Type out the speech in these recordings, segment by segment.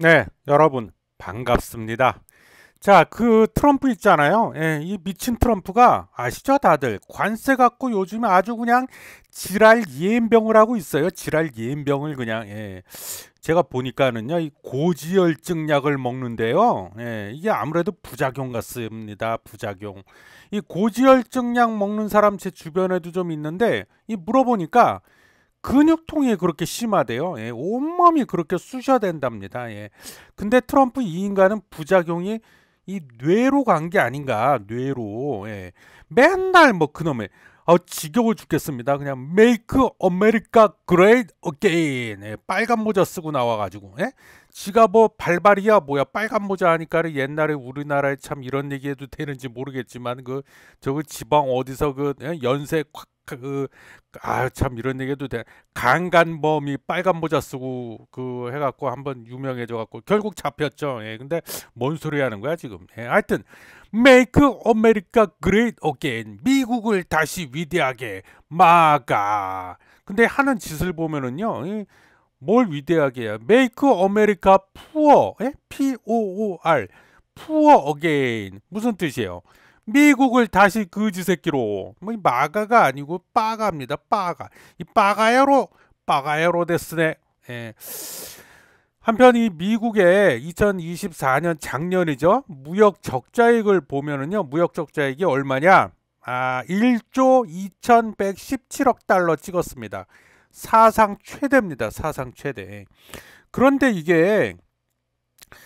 네, 여러분 반갑습니다. 자, 그 트럼프 있잖아요. 예, 이 미친 트럼프가 아시죠, 다들? 관세 갖고 요즘에 아주 그냥 지랄 예인병을 하고 있어요. 지랄 예인병을 그냥. 예. 제가 보니까는요, 이 고지혈증 약을 먹는데요. 예, 이게 아무래도 부작용 같습니다. 부작용. 이 고지혈증 약 먹는 사람 제 주변에도 좀 있는데, 이 물어보니까 근육통이 그렇게 심하대요. 예, 온몸이 그렇게 쑤셔댄답니다. 예. 근데 트럼프 이 인간은 부작용이 이 뇌로 간 게 아닌가, 뇌로. 예. 맨날 뭐 그놈의 지겨워 죽겠습니다. 그냥 Make America Great Again. 예, 빨간 모자 쓰고 나와가지고. 예? 지가 뭐 발발이야 뭐야 빨간 모자 하니까 옛날에 우리나라에 참 이런 얘기해도 되는지 모르겠지만 그 저거 지방 어디서 그 연세 참 이런 얘기도 돼. 강간범이 빨간 모자 쓰고 그 해갖고 한번 유명해져 갖고 결국 잡혔죠. 예, 근데 뭔 소리 하는 거야 지금? 예, 하여튼 Make America Great Again. 미국을 다시 위대하게 막아. 근데 하는 짓을 보면은요, 뭘 위대하게 해야? Make America Poor, 예? P-O-O-R, Poor Again. 무슨 뜻이에요? 미국을 다시 거지 새끼로. 뭐 마가가 아니고 빠가입니다. 빠가. 이 빠가야로 데스네. 예. 한편 이 미국의 2024년 작년이죠. 무역 적자액을 보면은요. 무역 적자액이 얼마냐? 1조 2117억 달러 찍었습니다. 사상 최대입니다. 사상 최대. 그런데 이게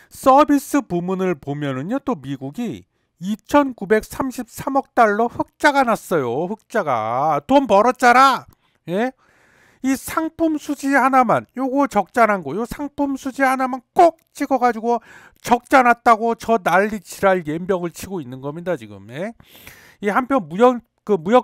서비스 부문을 보면은요. 또 미국이 2,933억 달러 흑자가 났어요. 흑자가. 돈 벌었잖아. 예? 이 상품 수지 하나만, 요거 적자 난 거, 요 상품 수지 하나만 꼭 찍어가지고 적자 났다고 저 난리 지랄 연병을 치고 있는 겁니다, 지금. 예? 이 한편 무역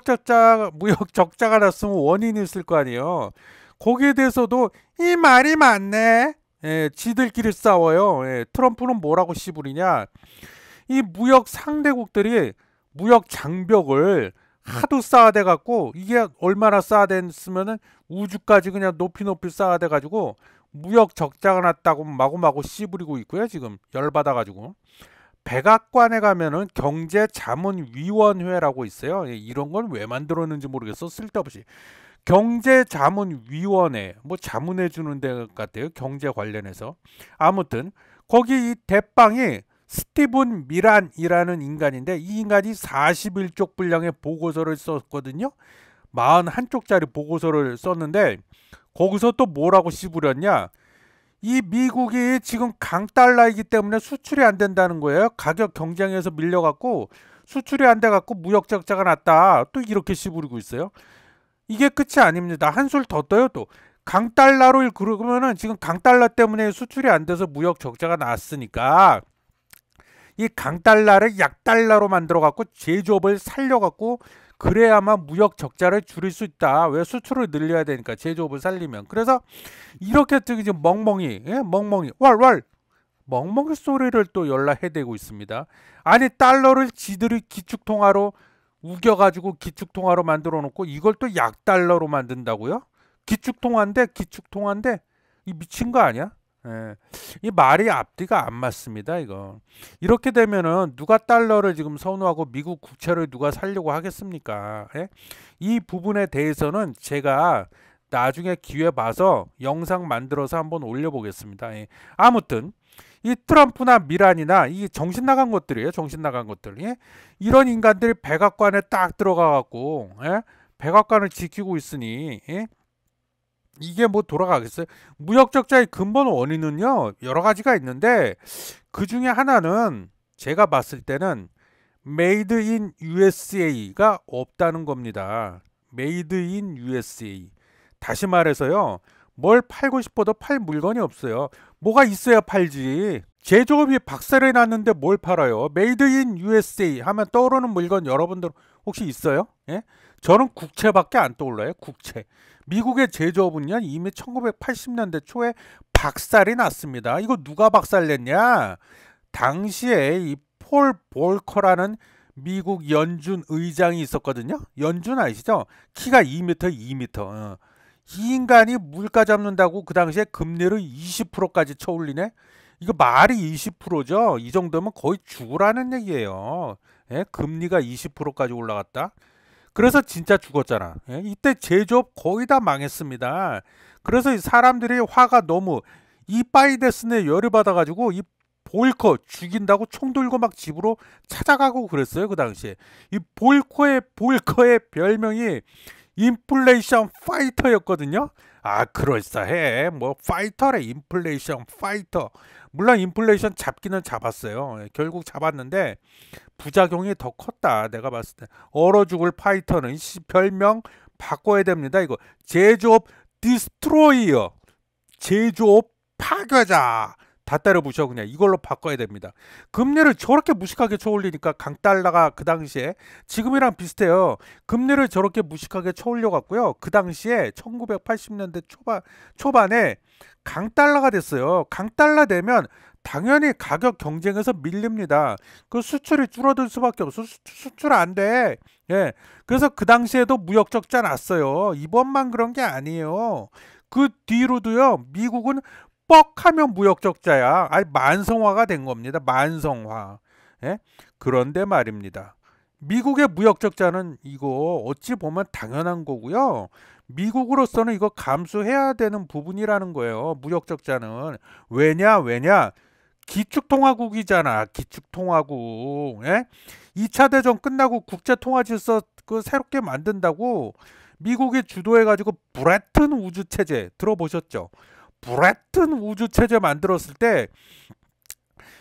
적자가 났으면 원인이 있을 거 아니에요. 거기에 대해서도 이 말이 맞네. 예, 지들끼리 싸워요. 예, 트럼프는 뭐라고 씨부리냐? 이 무역 상대국들이 무역 장벽을 하도 쌓아대 갖고 이게 얼마나 쌓아댔으면은 우주까지 그냥 높이 높이 쌓아대 가지고 무역 적자가 났다고 마구마구 씨부리고 있고요. 지금 열받아 가지고 백악관에 가면은 경제자문위원회라고 있어요. 이런 건 왜 만들었는지 모르겠어. 쓸데없이 경제자문위원회 뭐 자문해 주는 데 같아요. 경제 관련해서. 아무튼 거기 이 대빵이 스티븐 미란이라는 인간인데 이 인간이 41쪽 분량의 보고서를 썼거든요. 41쪽짜리 보고서를 썼는데 거기서 또 뭐라고 씨부렸냐? 이 미국이 지금 강달러이기 때문에 수출이 안 된다는 거예요. 가격 경쟁에서 밀려갖고 수출이 안 돼갖고 무역 적자가 났다. 또 이렇게 씨부리고 있어요. 이게 끝이 아닙니다. 한술 더 떠요 또. 강달러를 그러면은 지금 강달러 때문에 수출이 안 돼서 무역 적자가 났으니까 이 강달러를 약달러로 만들어 갖고 제조업을 살려 갖고 그래야만 무역 적자를 줄일 수 있다. 왜 수출을 늘려야 되니까 제조업을 살리면. 그래서 이렇게 지금 멍멍이, 예? 멍멍이, 왈왈 멍멍이 소리를 또 연락해대고 있습니다. 아니 달러를 지들이 기축통화로 우겨가지고 기축통화로 만들어 놓고 이걸 또 약달러로 만든다고요? 기축통화인데 이 미친 거 아니야? 예. 이 말이 앞뒤가 안 맞습니다, 이거. 이렇게 되면은 누가 달러를 지금 선호하고 미국 국채를 누가 살려고 하겠습니까? 예? 이 부분에 대해서는 제가 나중에 기회 봐서 영상 만들어서 한번 올려보겠습니다. 예. 아무튼 이 트럼프나 미란이나 이 정신 나간 것들이에요. 정신 나간 것들. 예? 이런 인간들이 백악관에 딱 들어가 갖고 예? 백악관을 지키고 있으니 예? 이게 뭐 돌아가겠어요? 무역 적자의 근본 원인은요 여러 가지가 있는데 그 중에 하나는 제가 봤을 때는 메이드 인 USA가 없다는 겁니다. 메이드 인 USA. 다시 말해서요. 뭘 팔고 싶어도 팔 물건이 없어요. 뭐가 있어야 팔지. 제조업이 박살이 났는데 뭘 팔아요? 메이드 인 USA 하면 떠오르는 물건 여러분들 혹시 있어요? 예? 저는 국채밖에 안 떠올라요. 국채. 미국의 제조업은요 이미 1980년대 초에 박살이 났습니다. 이거 누가 박살냈냐? 당시에 이 폴 볼커라는 미국 연준 의장이 있었거든요. 연준 아시죠? 키가 2m, 2m. 이 인간이 물가 잡는다고 그 당시에 금리를 20%까지 쳐올리네. 이거 말이 20%죠. 이 정도면 거의 죽으라는 얘기예요. 예? 금리가 20%까지 올라갔다. 그래서 진짜 죽었잖아. 예? 이때 제조업 거의 다 망했습니다. 그래서 이 사람들이 화가 너무 이 바이데스네 열이 받아가지고 이 보일커 죽인다고 총 들고 막 집으로 찾아가고 그랬어요. 그 당시에 이 보일커의 별명이 인플레이션 파이터였거든요. 아, 그럴싸해. 뭐 파이터래. 인플레이션 파이터. 물론 인플레이션 잡기는 잡았어요. 예, 결국 잡았는데 부작용이 더 컸다. 내가 봤을 때 얼어 죽을 파이터는 별명 바꿔야 됩니다. 이거 제조업 디스트로이어, 제조업 파괴자. 다 때려 부셔. 그냥 이걸로 바꿔야 됩니다. 금리를 저렇게 무식하게 쳐올리니까 강달러가 그 당시에 지금이랑 비슷해요. 금리를 저렇게 무식하게 쳐올려 갔고요. 그 당시에 1980년대 초반에 강달러가 됐어요. 강달러 되면 당연히 가격 경쟁에서 밀립니다. 그 수출이 줄어들 수밖에 없어. 수출 안 돼. 예. 그래서 그 당시에도 무역 적자 났어요. 이번만 그런 게 아니에요. 그 뒤로도요. 미국은 뻑하면 무역 적자야. 아니 만성화가 된 겁니다. 만성화. 예? 그런데 말입니다. 미국의 무역 적자는 이거 어찌 보면 당연한 거고요. 미국으로서는 이거 감수해야 되는 부분이라는 거예요. 무역 적자는. 왜냐? 기축통화국이잖아. 기축통화국. 예? 2차 대전 끝나고 국제통화질서 그 새롭게 만든다고 미국이 주도해가지고 브레튼 우주체제 들어보셨죠? 브레튼 우주체제 만들었을 때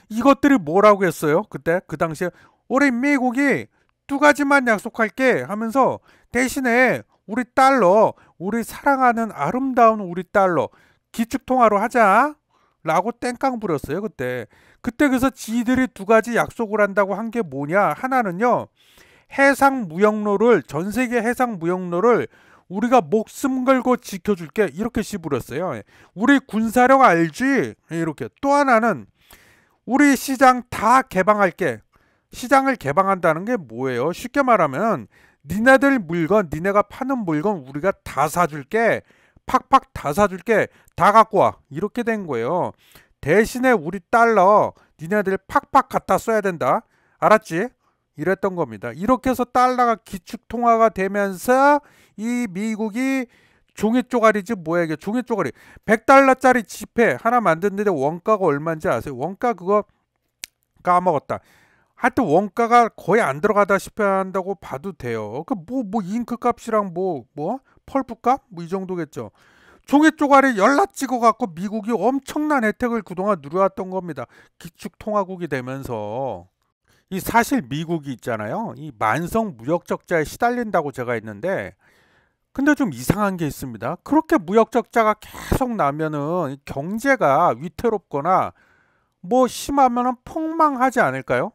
이것들이 뭐라고 했어요? 그때 그 당시에 우리 미국이 두 가지만 약속할게 하면서 대신에 우리 달러, 우리 사랑하는 아름다운 우리 달러 기축통화로 하자 라고 땡깡 부렸어요. 그때 그래서 지들이 두 가지 약속을 한다고 한 게 뭐냐. 하나는요, 해상무역로를, 전세계 해상무역로를 우리가 목숨 걸고 지켜줄게 이렇게 시부렸어요. 우리 군사력 알지? 이렇게. 또 하나는 우리 시장 다 개방할게. 시장을 개방한다는 게 뭐예요? 쉽게 말하면 니네들 물건, 니네가 파는 물건 우리가 다 사줄게. 팍팍 다 사줄게. 다 갖고 와. 이렇게 된 거예요. 대신에 우리 달러 니네들 팍팍 갖다 써야 된다. 알았지? 이랬던 겁니다. 이렇게 해서 달러가 기축통화가 되면서 이 미국이 종이 쪼가리지 뭐야 이게 종이 쪼가리 100달러짜리 지폐 하나 만드는데 원가가 얼마인지 아세요? 원가 그거 까먹었다. 하여튼 원가가 거의 안 들어가다시피 한다고 봐도 돼요. 그 뭐 잉크 값이랑 뭐 펄프 값? 뭐 이 정도겠죠. 종이 쪼가리 연락 찍어 갖고 미국이 엄청난 혜택을 그동안 누려왔던 겁니다. 기축통화국이 되면서. 이 사실 미국이 있잖아요. 이 만성 무역 적자에 시달린다고 제가 했는데 근데 좀 이상한 게 있습니다. 그렇게 무역 적자가 계속 나면은 경제가 위태롭거나 뭐 심하면은 폭망하지 않을까요?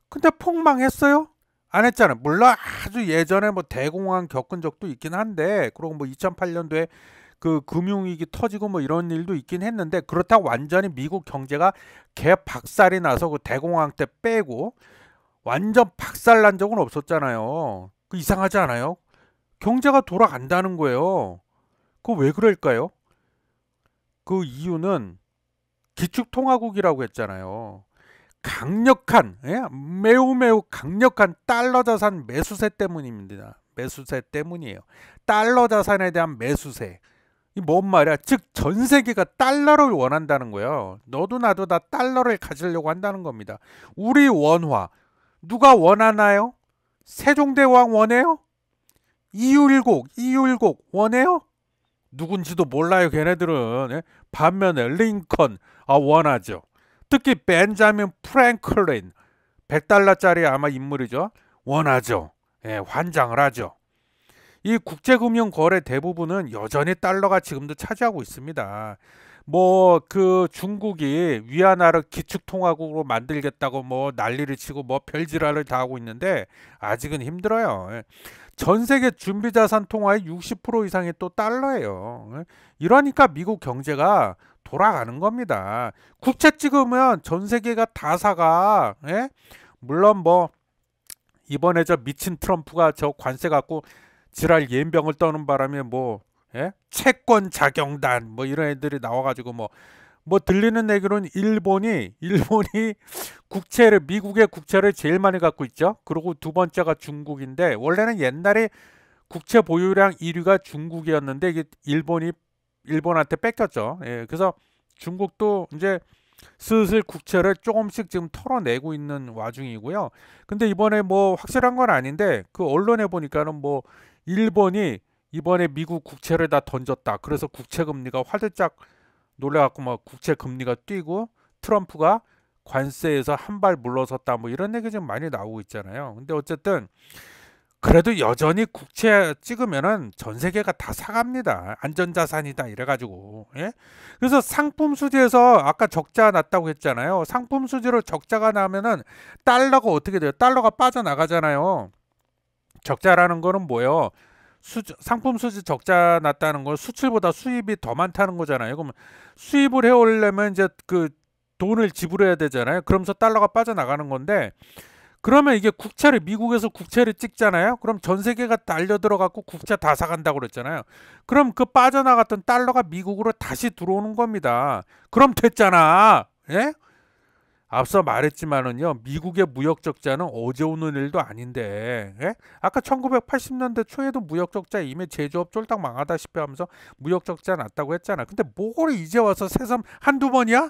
근데 폭망했어요? 안 했잖아요. 물론 아주 예전에 뭐 대공황 겪은 적도 있긴 한데 그리고 뭐 2008년도에 그 금융위기 터지고 뭐 이런 일도 있긴 했는데 그렇다고 완전히 미국 경제가 개박살이 나서 그 대공황 때 빼고 완전 박살 난 적은 없었잖아요. 그 이상하지 않아요? 경제가 돌아간다는 거예요. 그거 왜 그럴까요? 그 이유는 기축통화국이라고 했잖아요. 강력한, 예? 매우 강력한 달러 자산 매수세 때문입니다. 매수세 때문이에요. 달러 자산에 대한 매수세. 이 뭔 말이야? 즉 전 세계가 달러를 원한다는 거예요. 너도 나도 다 달러를 가지려고 한다는 겁니다. 우리 원화 누가 원하나요? 세종대왕 원해요? 이율곡 원해요? 누군지도 몰라요. 걔네들은. 예? 반면에 링컨 원하죠. 특히 벤자민 프랭클린 100달러짜리 아마 인물이죠. 원하죠. 예, 환장을 하죠. 이 국제금융거래 대부분은 여전히 달러가 지금도 차지하고 있습니다. 뭐 그 중국이 위안화를 기축통화국으로 만들겠다고 뭐 난리를 치고 뭐 별지랄을 다 하고 있는데 아직은 힘들어요. 예. 전 세계 준비자산 통화의 60% 이상이 또 달러예요. 예. 이러니까 미국 경제가 돌아가는 겁니다. 국채 찍으면 전 세계가 다 사가. 예? 물론 뭐 이번에 저 미친 트럼프가 저 관세 갖고 지랄 예병을 떠는 바람에 뭐 예? 채권 자경단 뭐 이런 애들이 나와가지고 뭐 뭐 들리는 얘기로는 일본이 국채를 미국의 국채를 제일 많이 갖고 있죠. 그리고 두 번째가 중국인데 원래는 옛날에 국채 보유량 1위가 중국이었는데 이게 일본한테 뺏겼죠. 예, 그래서 중국도 이제 슬슬 국채를 조금씩 지금 털어내고 있는 와중이고요. 근데 이번에 뭐 확실한 건 아닌데 그 언론에 보니까는 뭐 일본이 이번에 미국 국채를 다 던졌다. 그래서 국채 금리가 화들짝 놀래갖고 막 국채 금리가 뛰고 트럼프가 관세에서 한 발 물러섰다. 뭐 이런 얘기 좀 많이 나오고 있잖아요. 근데 어쨌든 그래도 여전히 국채 찍으면은 전 세계가 다 사갑니다. 안전자산이다 이래가지고. 예? 그래서 상품 수지에서 아까 적자 났다고 했잖아요. 상품 수지로 적자가 나면은 달러가 어떻게 돼요? 달러가 빠져나가잖아요. 적자라는 거는 뭐예요? 상품 수지 적자 났다는 건 수출보다 수입이 더 많다는 거잖아요. 그럼 수입을 해오려면 이제 그 돈을 지불해야 되잖아요. 그러면서 달러가 빠져나가는 건데 그러면 이게 미국에서 국채를 찍잖아요. 그럼 전 세계가 달려 들어갖고 국채 다 사간다고 그랬잖아요. 그럼 그 빠져나갔던 달러가 미국으로 다시 들어오는 겁니다. 그럼 됐잖아. 예? 앞서 말했지만은요, 미국의 무역 적자는 어제 오는 일도 아닌데, 예? 아까 1980년대 초에도 무역 적자 이미 제조업 쫄딱 망하다시피 하면서 무역 적자 났다고 했잖아. 근데 뭘 이제 와서 새삼 한두 번이야?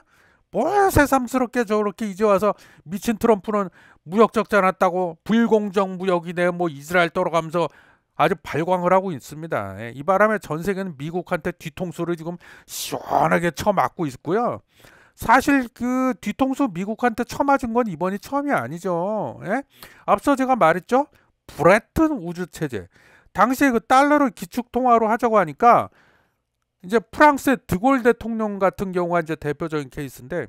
뭘 새삼스럽게 저렇게 이제 와서 미친 트럼프는 무역 적자 났다고 불공정 무역이네 뭐 이스라엘 떨어가면서 아주 발광을 하고 있습니다. 예, 이 바람에 전 세계는 미국한테 뒤통수를 지금 시원하게 쳐맞고 있고요. 사실 그 뒤통수 미국한테 쳐맞은 건 이번이 처음이 아니죠. 예? 앞서 제가 말했죠. 브레튼 우주 체제. 당시에 그 달러를 기축 통화로 하자고 하니까 이제 프랑스의 드골 대통령 같은 경우가 이제 대표적인 케이스인데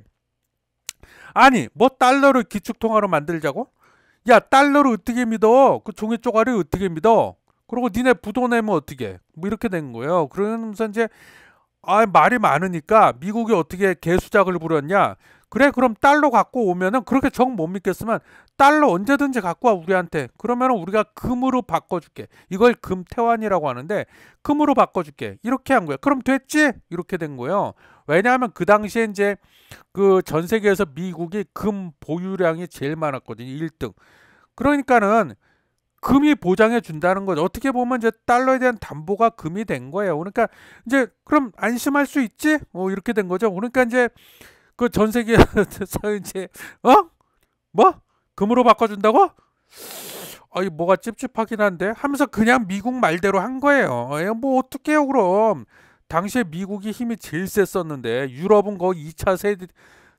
아니 뭐 달러를 기축 통화로 만들자고? 야 달러를 어떻게 믿어? 그 종이 쪼가리를 어떻게 믿어? 그리고 니네 부도 내면 어떻게? 뭐 이렇게 된 거예요. 그러면서 이제 말이 많으니까 미국이 어떻게 개수작을 부렸냐? 그래 그럼 달러 갖고 오면은 그렇게 정 못 믿겠으면 달러 언제든지 갖고 와 우리한테. 그러면은 우리가 금으로 바꿔줄게. 이걸 금태환이라고 하는데 금으로 바꿔줄게. 이렇게 한 거야. 그럼 됐지? 이렇게 된 거예요. 왜냐하면 그 당시에 이제 그 전 세계에서 미국이 금 보유량이 제일 많았거든요. 1등. 그러니까는 금이 보장해 준다는 거죠. 어떻게 보면 이제 달러에 대한 담보가 금이 된 거예요. 그러니까 이제 그럼 안심할 수 있지? 이렇게 된 거죠. 그러니까 이제 그 전 세계에서 이제 뭐? 금으로 바꿔준다고? 뭐가 찝찝하긴 한데 하면서 그냥 미국 말대로 한 거예요. 뭐 어떡해요 그럼. 당시에 미국이 힘이 제일 셌었는데 유럽은 거의 2차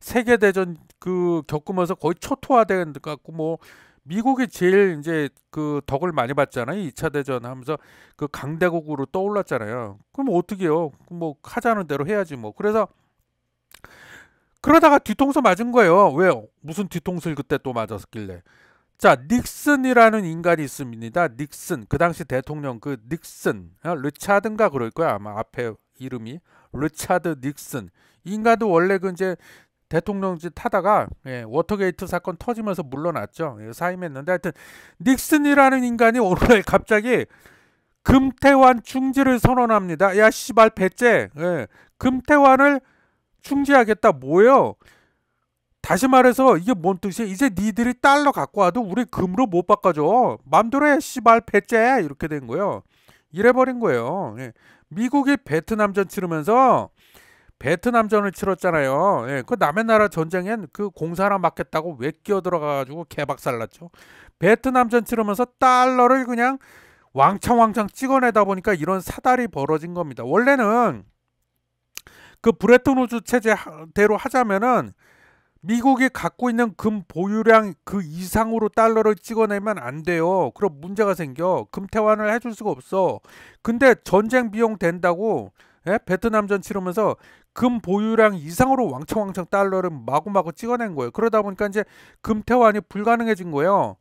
세계대전 그 겪으면서 거의 초토화된 것 같고 뭐 미국이 제일 이제 그 덕을 많이 봤잖아요. 2차 대전 하면서 그 강대국으로 떠올랐잖아요. 그럼 어떻게 해요? 뭐 하자는 대로 해야지 뭐. 그래서 그러다가 뒤통수 맞은 거예요. 왜요? 무슨 뒤통수를 그때 또 맞았길래. 자, 닉슨이라는 인간이 있습니다. 닉슨. 그 당시 대통령 그 닉슨. 르차드인가 그럴 거야. 아마 앞에 이름이. 르차드 닉슨. 이 인간도 원래 그 이제 대통령직 타다가 워터게이트 사건 터지면서 물러났죠. 사임했는데 하여튼 닉슨이라는 인간이 오늘 갑자기 금태환 중지를 선언합니다. 야 씨발 배째. 금태환을 중지하겠다. 뭐예요? 다시 말해서 이게 뭔 뜻이야? 이제 니들이 달러 갖고 와도 우리 금으로 못 바꿔줘. 맘대로 해 씨발 배째. 이렇게 된 거예요. 이래버린 거예요. 미국이 베트남전 치르면서 베트남전을 치렀잖아요. 그 남의 나라 전쟁엔 그 공사나 맡겠다고 왜 끼어들어가가지고 개박살났죠. 베트남전 치르면서 달러를 그냥 왕창 찍어내다 보니까 이런 사달이 벌어진 겁니다. 원래는 그 브레튼 우즈 체제대로 하자면은 미국이 갖고 있는 금 보유량 그 이상으로 달러를 찍어내면 안 돼요. 그럼 문제가 생겨. 금태환을 해줄 수가 없어. 근데 전쟁 비용 된다고 베트남전 치르면서 금 보유량 이상으로 왕창 달러를 마구마구 찍어낸 거예요. 그러다 보니까 이제 금태환이 불가능해진 거예요.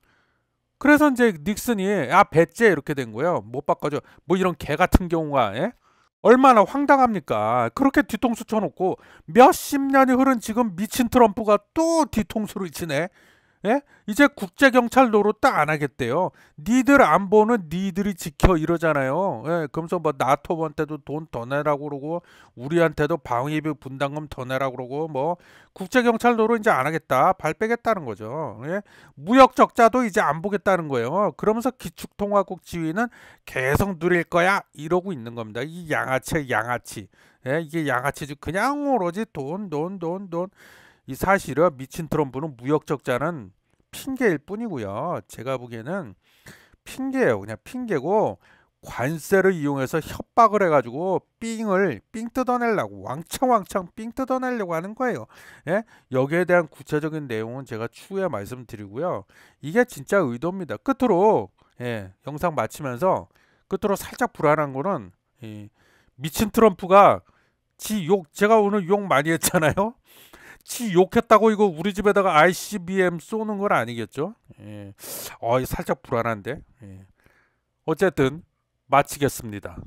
그래서 이제 닉슨이 배째 이렇게 된 거예요. 못 바꿔줘. 뭐 이런 개 같은 경우가 얼마나 황당합니까? 그렇게 뒤통수 쳐놓고 몇십 년이 흐른 지금 미친 트럼프가 또 뒤통수를 치네. 예? 이제 국제경찰 노릇도 안 하겠대요. 니들 안보는 니들이 지켜 이러잖아요. 예, 그러면서 뭐 나토한테도 돈 더 내라고 그러고 우리한테도 방위비 분담금 더 내라고 그러고 뭐 국제경찰 노릇 이제 안 하겠다. 발 빼겠다는 거죠. 예? 무역 적자도 이제 안 보겠다는 거예요. 그러면서 기축통화국 지위는 계속 누릴 거야 이러고 있는 겁니다. 이 양아치 양아치. 예, 이게 양아치지 그냥 오로지 돈 돈 돈 돈. 이 사실은 미친 트럼프는 무역 적자는 핑계일 뿐이고요. 제가 보기에는 핑계예요. 그냥 핑계고 관세를 이용해서 협박을 해가지고 삥 뜯어내려고 왕창왕창 삥 뜯어내려고 하는 거예요. 예? 여기에 대한 구체적인 내용은 제가 추후에 말씀드리고요. 이게 진짜 의도입니다. 끝으로 영상 마치면서 끝으로 살짝 불안한 거는 이 미친 트럼프가 제가 오늘 욕 많이 했잖아요. 지 욕했다고 이거 우리 집에다가 ICBM 쏘는 건 아니겠죠? 예. 살짝 불안한데. 예. 어쨌든 마치겠습니다.